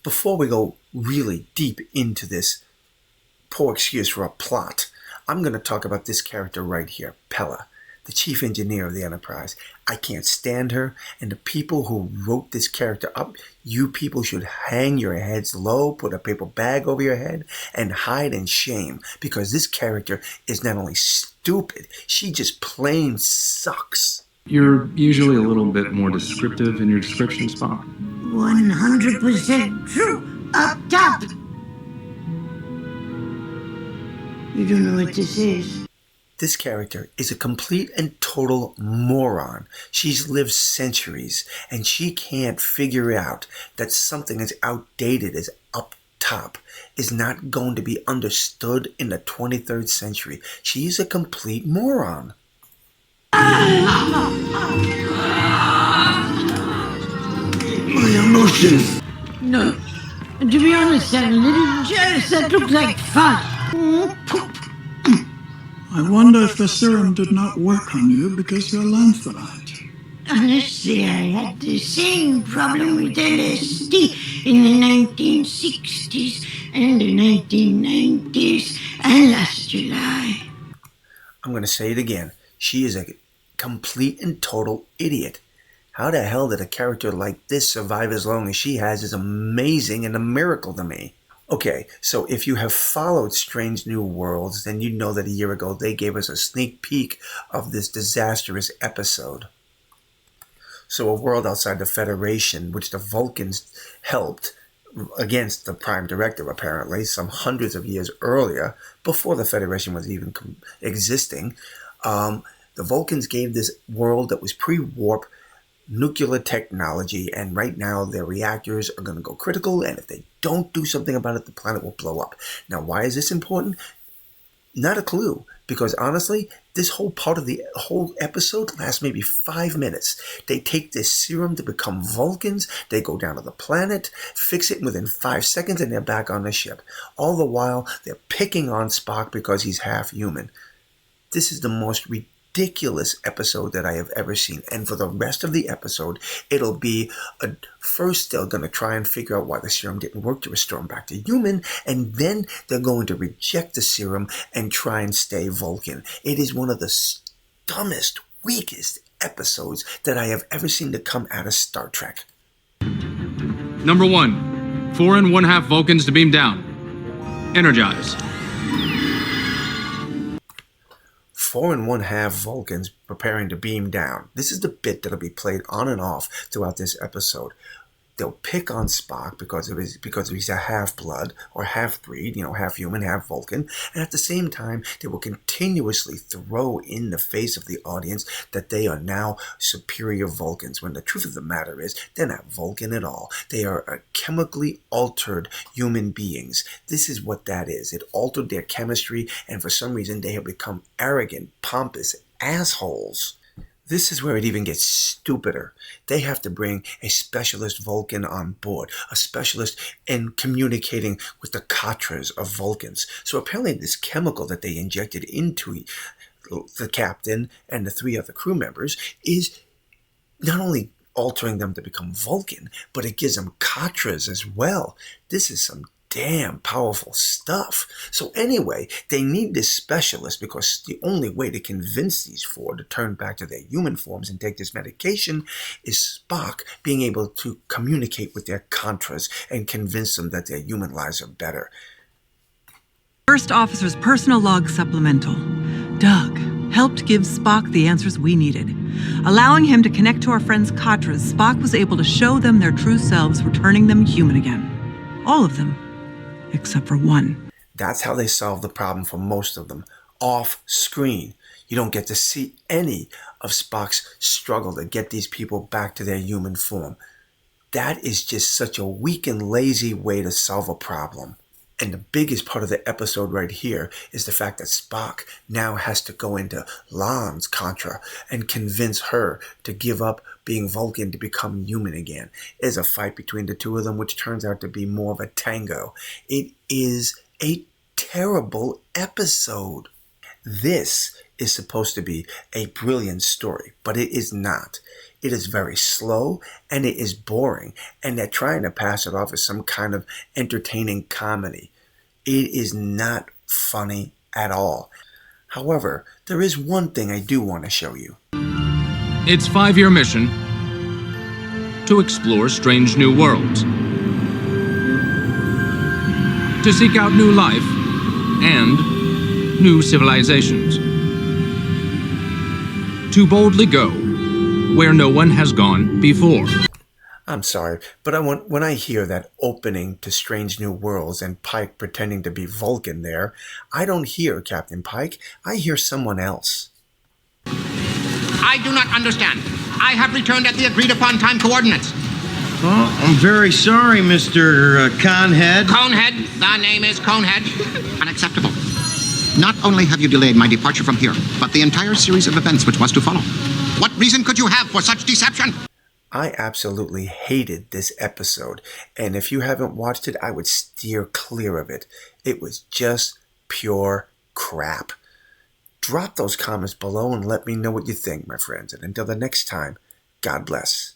Before we go really deep into this poor excuse for a plot, I'm going to talk about this character right here, Pella, the chief engineer of the Enterprise. I can't stand her, and the people who wrote this character up, you people should hang your heads low, put a paper bag over your head, and hide in shame, because this character is not only stupid, she just plain sucks. You're usually a little bit more descriptive in your description, Spock. 100% true. Up top. You don't know what this is? This character is a complete and total moron. She's lived centuries, and she can't figure out that something as outdated as up top is not going to be understood in the 23rd century. She is a complete moron. My emotions. No. To be honest, I'm a little jealous. That looks like fun. I wonder if the serum did not work on you because you're lanthanite. Honestly, I had the same problem with LSD in the 1960s and the 1990s and last July. I'm going to say it again. She is a complete and total idiot. How the hell did a character like this survive as long as she has is amazing and a miracle to me. Okay, so if you have followed Strange New Worlds, then you know that a year ago they gave us a sneak peek of this disastrous episode. So a world outside the Federation, which the Vulcans helped against the Prime Directive, apparently, some hundreds of years earlier, before the Federation was even existing. The Vulcans gave this world that was pre-warp nuclear technology, and right now their reactors are going to go critical, and if they don't do something about it, the planet will blow up. Now, why is this important? Not a clue, because honestly, this whole part of the whole episode lasts maybe 5 minutes. They take this serum to become Vulcans, they go down to the planet, fix it within 5 seconds, and they're back on the ship. All the while, they're picking on Spock because he's half human. This is the most ridiculous episode that I have ever seen, and for the rest of the episode it'll be first they're going to try and figure out why the serum didn't work to restore him back to human, and then they're going to reject the serum and try and stay Vulcan. It is one of the dumbest, weakest episodes that I have ever seen to come out of Star Trek. Number 1, 4-and-1/2 Vulcans to beam down. Energize. 4-and-1/2 Vulcans preparing to beam down. This is the bit that'll be played on and off throughout this episode. They'll pick on Spock because he's a half-blood or half-breed, half human, half Vulcan. And at the same time, they will continuously throw in the face of the audience that they are now superior Vulcans, when the truth of the matter is they're not Vulcan at all. They are chemically altered human beings. This is what that is. It altered their chemistry, and for some reason they have become arrogant, pompous assholes. This is where it even gets stupider. They have to bring a specialist Vulcan on board, a specialist in communicating with the Katras of Vulcans. So apparently this chemical that they injected into the captain and the 3 other crew members is not only altering them to become Vulcan, but it gives them Katras as well. This is some damn powerful stuff. So anyway, they need this specialist because the only way to convince these 4 to turn back to their human forms and take this medication is Spock being able to communicate with their Contras and convince them that their human lives are better. First Officer's personal log supplemental. Doug helped give Spock the answers we needed. Allowing him to connect to our friends' Katras, Spock was able to show them their true selves, returning them human again. All of them. Except for 1. That's how they solve the problem for most of them. Off screen. You don't get to see any of Spock's struggle to get these people back to their human form. That is just such a weak and lazy way to solve a problem. And the biggest part of the episode right here is the fact that Spock now has to go into Lan's Contra and convince her to give up being Vulcan to become human again. There's a fight between the 2 of them, which turns out to be more of a tango. It is a terrible episode. This is supposed to be a brilliant story, but it is not. It is very slow and it is boring, and they're trying to pass it off as some kind of entertaining comedy. It is not funny at all. However, there is one thing I do want to show you. Its 5-year mission: to explore strange new worlds, to seek out new life and new civilizations, to boldly go where no one has gone before. I'm sorry, but when I hear that opening to Strange New Worlds and Pike pretending to be Vulcan there, I don't hear Captain Pike. I hear someone else. I do not understand. I have returned at the agreed-upon time coordinates. Oh, I'm very sorry, Mr. Conhead. Conehead. The name is Conehead. Unacceptable. Not only have you delayed my departure from here, but the entire series of events which was to follow. What reason could you have for such deception? I absolutely hated this episode, and if you haven't watched it, I would steer clear of it. It was just pure crap. Drop those comments below and let me know what you think, my friends. And until the next time, God bless.